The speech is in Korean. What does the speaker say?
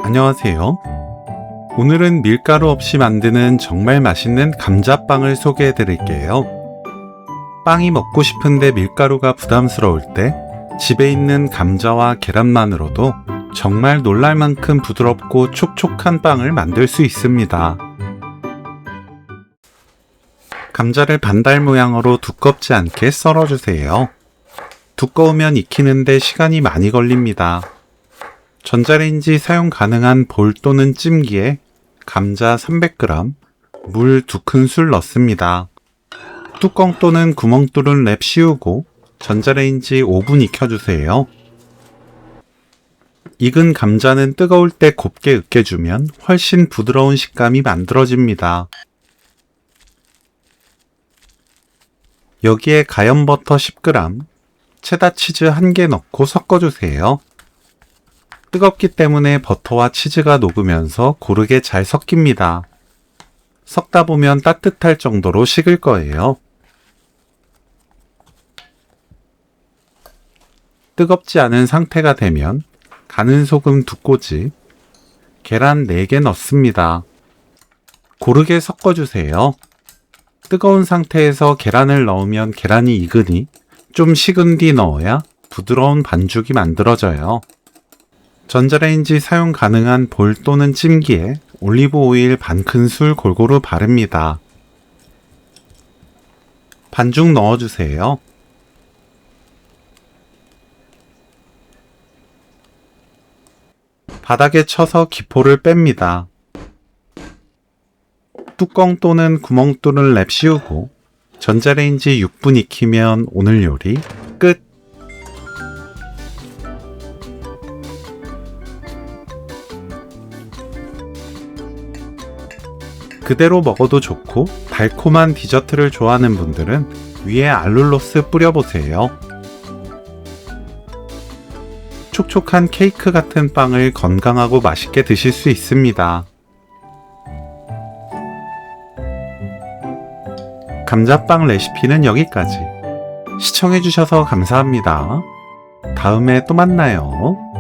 안녕하세요. 오늘은 밀가루 없이 만드는 정말 맛있는 감자빵을 소개해 드릴게요. 빵이 먹고 싶은데 밀가루가 부담스러울 때 집에 있는 감자와 계란만으로도 정말 놀랄 만큼 부드럽고 촉촉한 빵을 만들 수 있습니다. 감자를 반달 모양으로 두껍지 않게 썰어주세요. 두꺼우면 익히는데 시간이 많이 걸립니다. 전자레인지 사용 가능한 볼 또는 찜기에 감자 300g, 물 2큰술 넣습니다. 뚜껑 또는 구멍 뚫은 랩 씌우고 전자레인지 5분 익혀주세요. 익은 감자는 뜨거울 때 곱게 으깨주면 훨씬 부드러운 식감이 만들어집니다. 여기에 가염버터 10g, 체다치즈 1개 넣고 섞어주세요. 뜨겁기 때문에 버터와 치즈가 녹으면서 고르게 잘 섞입니다. 섞다 보면 따뜻할 정도로 식을 거예요. 뜨겁지 않은 상태가 되면 가는 소금 2꼬집, 계란 4개 넣습니다. 고르게 섞어주세요. 뜨거운 상태에서 계란을 넣으면 계란이 익으니 좀 식은 뒤 넣어야 부드러운 반죽이 만들어져요. 전자레인지 사용 가능한 볼 또는 찜기에 올리브 오일 반 큰술 골고루 바릅니다. 반죽 넣어주세요. 바닥에 쳐서 기포를 뺍니다. 뚜껑 또는 구멍 뚫은 랩 씌우고 전자레인지 6분 익히면 오늘 요리 끝! 그대로 먹어도 좋고 달콤한 디저트를 좋아하는 분들은 위에 알룰로스 뿌려보세요. 촉촉한 케이크 같은 빵을 건강하고 맛있게 드실 수 있습니다. 감자빵 레시피는 여기까지. 시청해주셔서 감사합니다. 다음에 또 만나요.